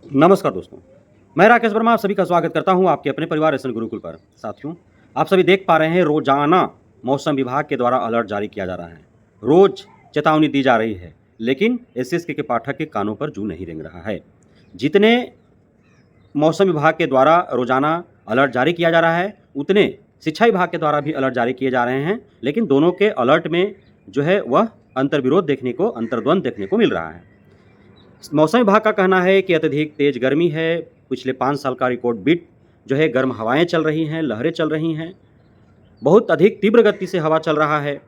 नमस्कार दोस्तों, मैं राकेश वर्मा आप सभी का स्वागत करता हूं आपके अपने परिवार एसएन गुरुकुल पर। साथियों, आप सभी देख पा रहे हैं रोजाना मौसम विभाग के द्वारा अलर्ट जारी किया जा रहा है। रोज चेतावनी दी जा रही है, लेकिन एसएसके के पाठक के कानों पर जूं नहीं रेंग रहा है। जितने मौसम विभाग के द्वारा रोजाना अलर्ट जारी किया जा रहा है, उतने शिक्षा विभाग के द्वारा भी अलर्ट जारी किए जा रहे हैं, लेकिन दोनों के अलर्ट में जो है वह अंतर्द्वंद देखने को मिल रहा है। मौसम विभाग का कहना है कि अत्यधिक तेज गर्मी है, पिछले 5 साल का रिकॉर्ड बीट जो है, गर्म हवाएं चल रही हैं, लहरें चल रही हैं, बहुत अधिक तीव्र गति से हवा चल रहा है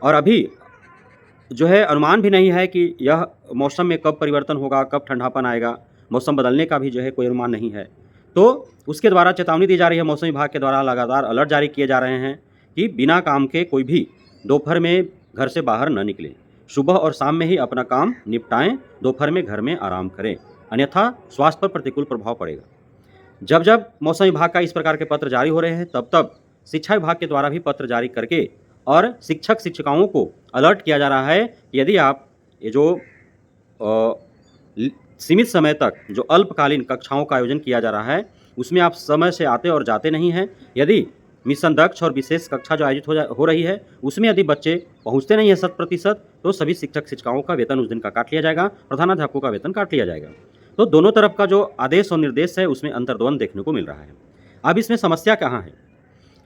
और अभी जो है अनुमान भी नहीं है कि यह मौसम में कब परिवर्तन होगा, कब ठंडापन आएगा, मौसम बदलने का भी जो है कोई अनुमान नहीं है। तो उसके द्वारा चेतावनी दी जा रही है, मौसम विभाग के द्वारा लगातार अलर्ट जारी किए जा रहे हैं कि बिना काम के कोई भी दोपहर में घर से बाहर न निकले, सुबह और शाम में ही अपना काम निपटाएं, दोपहर में घर में आराम करें, अन्यथा स्वास्थ्य पर प्रतिकूल प्रभाव पड़ेगा। जब जब मौसम विभाग का इस प्रकार के पत्र जारी हो रहे हैं, तब तब शिक्षा विभाग के द्वारा भी पत्र जारी करके और शिक्षक शिक्षिकाओं को अलर्ट किया जा रहा है कि यदि आप ये जो सीमित समय तक जो अल्पकालीन कक्षाओं का आयोजन किया जा रहा है, उसमें आप समय से आते और जाते नहीं हैं, यदि मिशन दक्ष और विशेष कक्षा जो आयोजित हो रही है, उसमें यदि बच्चे पहुंचते नहीं हैं 100%, तो सभी शिक्षक शिक्षिकाओं का वेतन उस दिन का काट लिया जाएगा, प्रधानाध्यापकों का वेतन काट लिया जाएगा। तो दोनों तरफ का जो आदेश और निर्देश है, उसमें अंतर्द्वंद देखने को मिल रहा है। अब इसमें समस्या कहाँ है?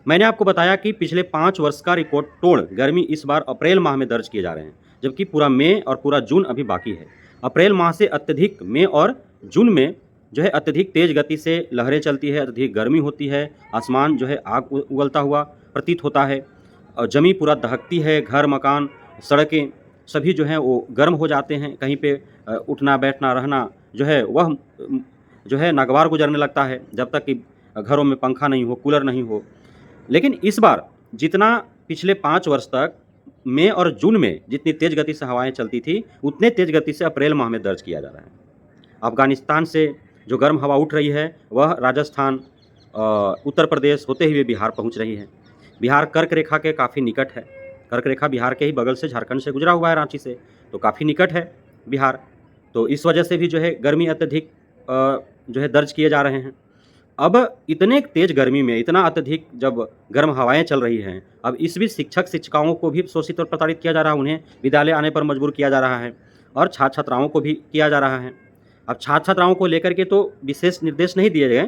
मैंने आपको बताया कि पिछले 5 वर्ष का रिकॉर्ड तोड़ गर्मी इस बार अप्रैल माह में दर्ज किए जा रहे हैं, जबकि पूरा मई और पूरा जून अभी बाकी है। अप्रैल माह से अत्यधिक मई और जून में जो है अत्यधिक तेज गति से लहरें चलती है, अत्यधिक गर्मी होती है, आसमान जो है आग उगलता हुआ प्रतीत होता है, जमीन पूरा दहकती है, घर मकान सड़कें सभी जो हैं वो गर्म हो जाते हैं, कहीं पे उठना बैठना रहना जो है वह जो है नागवार गुजरने लगता है, जब तक कि घरों में पंखा नहीं हो, कूलर नहीं हो। लेकिन इस बार जितना पिछले 5 वर्ष तक मई और जून में जितनी तेज़ गति से हवाएं चलती थी, उतने तेज़ गति से अप्रैल माह में दर्ज किया जा रहा है। अफ़गानिस्तान से जो गर्म हवा उठ रही है, वह राजस्थान, उत्तर प्रदेश होते हुए बिहार पहुंच रही है। बिहार कर्क रेखा के काफ़ी निकट है। कर्क रेखा बिहार के ही बगल से, झारखंड से गुजरा हुआ है, रांची से, तो काफ़ी निकट है बिहार। तो इस वजह से भी जो है गर्मी अत्यधिक जो है दर्ज किए जा रहे हैं। अब इतने तेज़ गर्मी में इतना अत्यधिक जब गर्म हवाएं चल रही हैं, अब इस बीच शिक्षक शिक्षिकाओं को भी शोषित और प्रताड़ित किया जा रहा है, उन्हें विद्यालय आने पर मजबूर किया जा रहा है और छात्र छात्राओं को भी किया जा रहा है। अब छात्र छात्राओं को लेकर के तो विशेष निर्देश नहीं दिए गए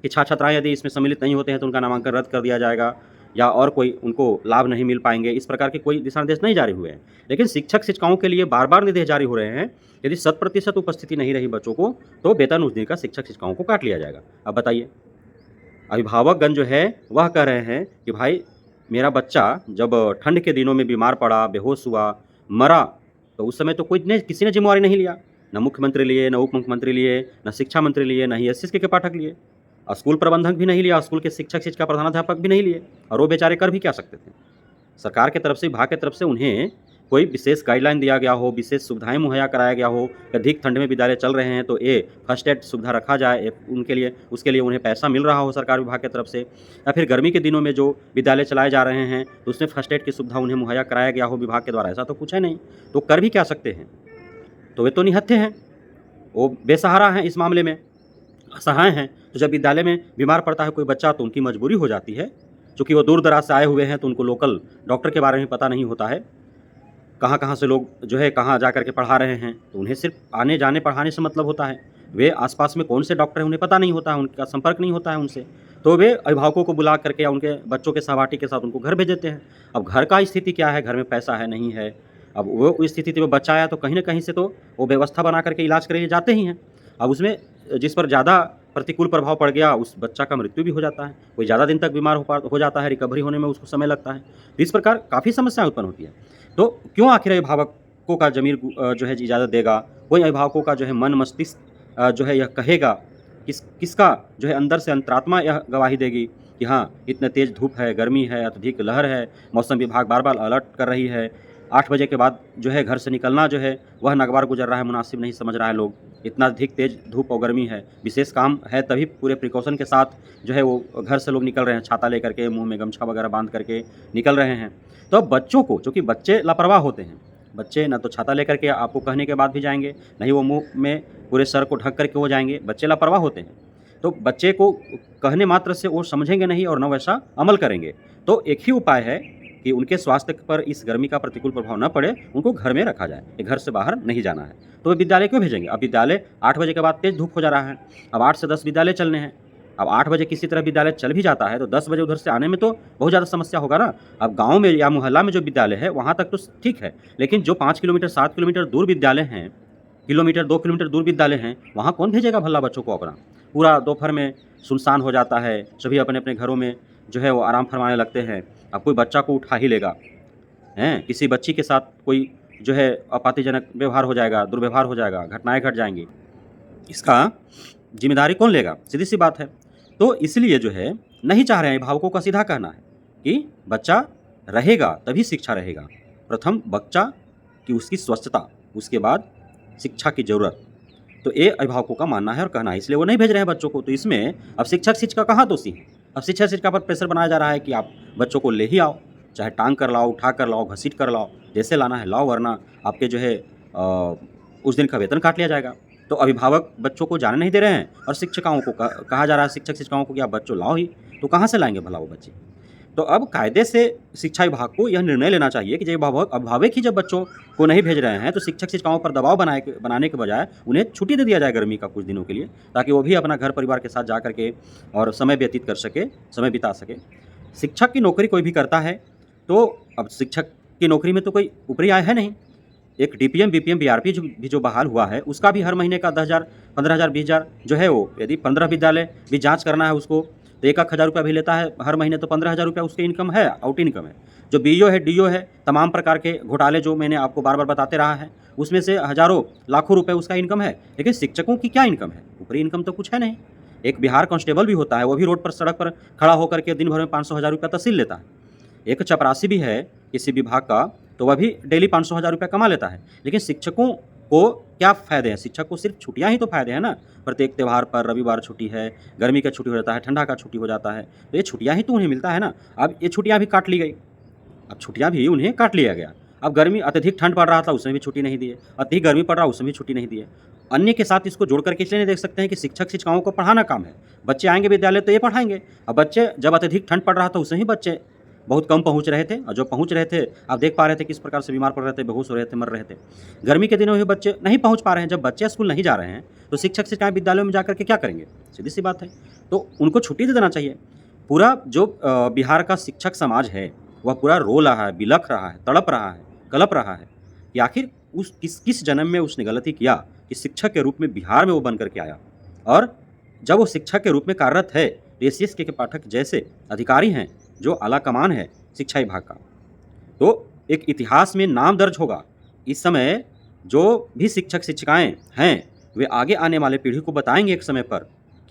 कि छात्र छात्राएँ यदि इसमें सम्मिलित नहीं होते हैं तो उनका नामांकन रद्द कर दिया जाएगा या और कोई उनको लाभ नहीं मिल पाएंगे, इस प्रकार के कोई दिशा निर्देश नहीं जारी हुए हैं। लेकिन शिक्षक शिक्षिकाओं के लिए बार बार निर्देश जारी हो रहे हैं, यदि 100% उपस्थिति नहीं रही बच्चों को, तो वेतन उस दिन का शिक्षक शिक्षिकाओं को काट लिया जाएगा। अब बताइए, अभिभावकगण जो है वह कह रहे हैं कि भाई मेरा बच्चा जब ठंड के दिनों में बीमार पड़ा, बेहोश हुआ, मरा, तो उस समय तो किसी ने जिम्मेवारी नहीं लिया, न मुख्यमंत्री लिए, न उप मुख्यमंत्री लिए, न शिक्षा मंत्री लिए, न ही एसएसके के पाठक लिए, स्कूल प्रबंधक भी नहीं लिया, स्कूल के शिक्षक शिक्षिका प्रधानाध्यापक भी नहीं लिए, और वो बेचारे कर भी क्या सकते थे? सरकार की तरफ से, विभाग की तरफ से उन्हें कोई विशेष गाइडलाइन दिया गया हो, विशेष सुविधाएं मुहैया कराया गया हो, अधिक ठंड में विद्यालय चल रहे हैं तो ये फर्स्ट एड सुविधा रखा जाए उनके लिए, उसके लिए उन्हें पैसा मिल रहा हो सरकार विभाग की तरफ से, या फिर गर्मी के दिनों में जो विद्यालय चलाए जा रहे हैं तो उसमें फर्स्ट एड की सुविधा उन्हें मुहैया कराया गया हो विभाग के द्वारा, ऐसा तो कुछ है नहीं। तो कर भी क्या सकते हैं? तो वे तो निहत्थे हैं, वो बेसहारा हैं, इस मामले में असहाय हैं। तो जब विद्यालय में बीमार पड़ता है कोई बच्चा तो उनकी मजबूरी हो जाती है, चूँकि वो दूर दराज से आए हुए हैं तो उनको लोकल डॉक्टर के बारे में पता नहीं होता है, कहाँ से लोग जो है कहाँ जा कर के पढ़ा रहे हैं, तो उन्हें सिर्फ आने जाने पढ़ाने से मतलब होता है। वे आसपास में कौन से डॉक्टर हैं उन्हें पता नहीं होता है, उनका संपर्क नहीं होता है उनसे, तो वे अभिभावकों को बुला करके या उनके बच्चों के सहपाठी के साथ उनको घर भेज देते हैं। अब घर का स्थिति क्या है, घर में पैसा है नहीं है, अब वो इस स्थिति में बच्चा आया तो कहीं न कहीं से तो वो व्यवस्था बना करके इलाज के लिए जाते ही हैं। अब उसमें जिस पर ज़्यादा प्रतिकूल प्रभाव पड़ गया उस बच्चा का मृत्यु भी हो जाता है, कोई ज़्यादा दिन तक बीमार हो जाता है, रिकवरी होने में उसको समय लगता है। तो इस प्रकार काफ़ी समस्याएँ उत्पन्न होती है। तो क्यों आखिर अभिभावकों का ज़मीर जो है इजाज़त देगा? कोई अभिभावकों का जो है मन मस्तिष्क जो है यह कहेगा, किसका जो है अंदर से अंतरात्मा यह गवाही देगी कि हाँ, इतने तेज़ धूप है, गर्मी है, अत्यधिक लहर है, मौसम विभाग बार-बार अलर्ट कर रही है, 8 बजे के बाद जो है घर से निकलना जो है वह नागवार गुजर रहा है, मुनासिब नहीं समझ रहा है लोग। इतना अधिक तेज़ धूप और गर्मी है, विशेष काम है तभी पूरे प्रिकॉशन के साथ जो है वो घर से लोग निकल रहे हैं, छाता लेकर के, मुँह में गमछा वगैरह बांध करके निकल रहे हैं। तो अब बच्चों को, चूँकि बच्चे लापरवाह होते हैं, बच्चे ना तो छाता लेकर के आपको कहने के बाद भी जाएँगे, नहीं वो मुँह में पूरे सर को ढक कर के वो जाएँगे, बच्चे लापरवाह होते हैं। तो बच्चे को कहने मात्र से वो समझेंगे नहीं और ना वैसा अमल करेंगे। तो एक ही उपाय है कि उनके स्वास्थ्य पर इस गर्मी का प्रतिकूल प्रभाव न पड़े, उनको घर में रखा जाए, ये घर से बाहर नहीं जाना है। तो वे विद्यालय क्यों भेजेंगे? अब विद्यालय 8 बजे के बाद तेज़ धूप हो जा रहा है, अब 8 से 10 विद्यालय चलने हैं। अब 8 बजे किसी तरह विद्यालय चल भी जाता है, तो 10 बजे उधर से आने में तो बहुत ज़्यादा समस्या होगा ना। अब गाँव में या मोहल्ला में जो विद्यालय है, वहाँ तक तो ठीक है, लेकिन जो 5 किलोमीटर, 7 किलोमीटर दूर विद्यालय हैं, किलोमीटर 2 किलोमीटर दूर विद्यालय हैं, वहाँ कौन भेजेगा भला बच्चों को अपना? पूरा दोपहर में सुनसान हो जाता है, सभी अपने-अपने घरों में जो है वो आराम फरमाने लगते हैं। अब कोई बच्चा को उठा ही लेगा, हैं? किसी बच्ची के साथ कोई जो है आपत्तिजनक व्यवहार हो जाएगा, दुर्व्यवहार हो जाएगा, घटनाएँ घट जाएँगी। इसका ज़िम्मेदारी कौन लेगा? सीधी-सी बात है। तो इसलिए जो है नहीं चाह रहे हैं, अभिभावकों का सीधा कहना है कि बच्चा रहेगा तभी शिक्षा रहेगा। प्रथम बच्चा की उसकी स्वस्थता, उसके बाद शिक्षा की ज़रूरत। तो ये अभिभावकों का मानना है और कहना है, इसलिए वो नहीं भेज रहे हैं बच्चों को। तो इसमें अब शिक्षक कहाँ दोषी हैं? अब शिक्षक पर प्रेशर बनाया जा रहा है कि आप बच्चों को ले ही आओ, चाहे टाँग कर लाओ, उठा कर लाओ, घसीट कर लाओ, जैसे लाना है लाओ, वरना आपके जो है उस दिन का वेतन काट लिया जाएगा। तो अभिभावक बच्चों को जाने नहीं दे रहे हैं और शिक्षिकाओं को कहा जा रहा है, शिक्षक-शिक्षिकाओं को कि आप बच्चों लाओ ही, तो कहाँ से लाएँगे भला वो बच्चे? तो अब कायदे से शिक्षा विभाग को यह निर्णय लेना चाहिए कि जब अभिभावक ही जब बच्चों को नहीं भेज रहे हैं, तो शिक्षक-शिक्षिकाओं पर दबाव बनाने के बजाय उन्हें छुट्टी दे दिया जाए गर्मी का कुछ दिनों के लिए, ताकि वो भी अपना घर परिवार के साथ जा कर के और समय व्यतीत कर सके, समय बिता सके। शिक्षक की नौकरी कोई भी करता है, तो अब शिक्षक की नौकरी में तो कोई ऊपरी आय है नहीं। एक डीपीएम, बीपीएम, बीआरपी जो बहाल हुआ है, उसका भी हर महीने का 10,000, 15,000, 20,000 जो है वो, यदि 15 विद्यालय भी जाँच करना है उसको, तो 1-1 हज़ार रुपया भी लेता है हर महीने, तो 15,000 रुपया उसकी इनकम है, आउट इनकम है। जो बीईओ है, डीईओ है, तमाम प्रकार के घोटाले जो मैंने आपको बार-बार बताते रहा है, उसमें से हज़ारों, लाखों रुपए उसका इनकम है। लेकिन शिक्षकों की क्या इनकम है? ऊपरी इनकम तो कुछ है नहीं। एक बिहार कांस्टेबल भी होता है, वो भी रोड पर, सड़क पर खड़ा होकर के दिन भर में 500 हज़ार रुपया तहसील लेता है। एक चपरासी भी है किसी विभाग का, तो वह भी डेली 500 हज़ार रुपया कमा लेता है। लेकिन शिक्षकों को क्या फ़ायदे हैं? शिक्षक को सिर्फ छुट्टियाँ ही तो फ़ायदे हैं ना। प्रत्येक त्योहार पर रविवार छुट्टी है, गर्मी का छुट्टी हो जाता है, ठंडा का छुट्टी हो जाता है, तो ये छुट्टियाँ ही तो उन्हें मिलता है ना। अब ये छुट्टियाँ भी काट ली गई, अब छुट्टियाँ भी उन्हें काट लिया गया। अब गर्मी, अत्यधिक ठंड पड़ रहा था, उसमें भी छुट्टी नहीं दी है, अत्यधिक गर्मी पड़ रहा, उसमें भी छुट्टी नहीं दी है। अन्य के साथ इसको जोड़ करके इसलिए नहीं देख सकते हैं कि शिक्षक-शिक्षिकाओं को पढ़ाना काम है। बच्चे आएँगे विद्यालय तो ये पढ़ाएँगे। अब बच्चे, जब अत्यधिक ठंड पड़ रहा था, उसमें ही बच्चे बहुत कम पहुँच रहे थे, और जो पहुँच रहे थे, आप देख पा रहे थे किस प्रकार से बीमार पड़ रहे थे, बेहोश हो रहे थे, मर रहे थे। गर्मी के दिनों में बच्चे नहीं पहुँच पा रहे हैं। जब बच्चे स्कूल नहीं जा रहे हैं, तो शिक्षक-शिक्षिकाएँ विद्यालयों में जाकर के क्या करेंगे? सीधी-सी बात है। तो उनको छुट्टी दे देना चाहिए। पूरा जो बिहार का शिक्षक समाज है, वह पूरा रो रहा है, बिलख रहा है, तड़प रहा है, कलप रहा है कि आखिर उस किस जन्म में उसने गलती किया कि शिक्षक के रूप में बिहार में वो बन कर के आया। और जब वो शिक्षक के रूप में कार्यरत है, तो एसीएस के पाठक जैसे अधिकारी हैं, जो आला कमान है शिक्षा विभाग का, तो एक इतिहास में नाम दर्ज होगा। इस समय जो भी शिक्षक-शिक्षिकाएँ हैं, वे आगे आने वाले पीढ़ी को बताएँगे एक समय पर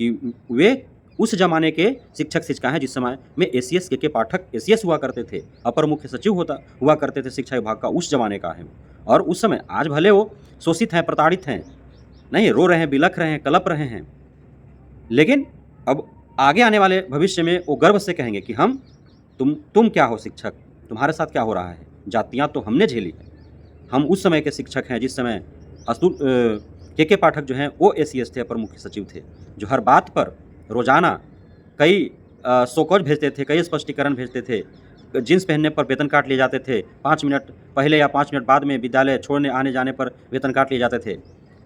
कि वे उस ज़माने के शिक्षक-शिक्षिका हैं, जिस समय में एसीएस के पाठक एसीएस हुआ करते थे, अपर मुख्य सचिव हुआ करते थे शिक्षा विभाग का, उस ज़माने का है। और उस समय, आज भले वो शोषित हैं, प्रताड़ित हैं, नहीं रो रहे हैं, बिलख रहे हैं, कलप रहे हैं, लेकिन अब आगे आने वाले भविष्य में वो गर्व से कहेंगे कि तुम क्या हो शिक्षक, तुम्हारे साथ क्या हो रहा है? जातियाँ तो हमने झेली है। हम उस समय के शिक्षक हैं, जिस समय के पाठक जो हैं, वो एसीएस थे, अपर मुख्य सचिव थे, जो हर बात पर रोज़ाना कई शोकॉज भेजते थे, कई स्पष्टीकरण भेजते थे। जीन्स पहनने पर वेतन काट लिए जाते थे, 5 मिनट पहले या 5 मिनट बाद में विद्यालय छोड़ने आने-जाने पर वेतन काट लिए जाते थे।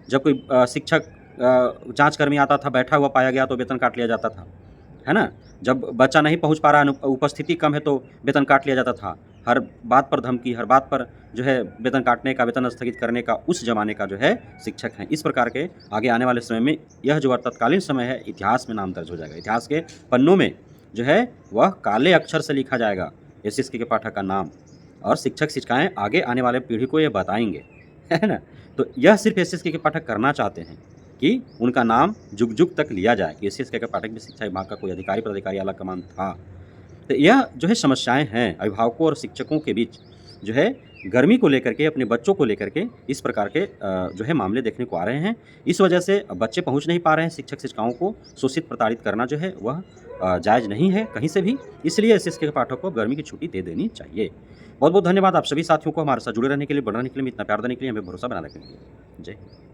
जब कोई शिक्षक जाँचकर्मी आता था, बैठा हुआ पाया गया, तो वेतन काट लिया जाता था, है ना? जब बच्चा नहीं पहुँच पा रहा है, उपस्थिति कम है, तो वेतन काट लिया जाता था। हर बात पर धमकी, हर बात पर जो है वेतन काटने का, वेतन स्थगित करने का, उस ज़माने का जो है शिक्षक हैं। इस प्रकार के आगे आने वाले समय में यह जो तत्कालीन समय है, इतिहास में नाम दर्ज हो जाएगा। इतिहास के पन्नों में जो है वह काले अक्षर से लिखा जाएगा एसीएस के पाठक का नाम, और शिक्षक-शिक्षिकाएँ आगे आने वाले पीढ़ी को ये बताएँगे, है ना? तो यह सिर्फ एसीएस के पाठक करना चाहते हैं कि उनका नाम जुग-जुग तक लिया जाए कि एसीएस के पाठक भी शिक्षा विभाग का कोई अधिकारी, पदाधिकारी, आला कमान था। तो यह जो है समस्याएँ हैं अभिभावकों और शिक्षकों के बीच, जो है गर्मी को लेकर के, अपने बच्चों को लेकर के इस प्रकार के जो है मामले देखने को आ रहे हैं। इस वजह से बच्चे पहुँच नहीं पा रहे हैं, शिक्षक-शिक्षिकाओं को शोषित प्रताड़ित करना जो है वह जायज़ नहीं है कहीं से भी, इसलिए एसएसके के पाठक को गर्मी की छुट्टी दे देनी चाहिए। बहुत-बहुत धन्यवाद आप सभी साथियों को हमारे साथ जुड़े रहने के लिए, बने रहने के लिए, इतना प्यार देने के लिए, हमें भरोसा बनाने के लिए। जय हिंद।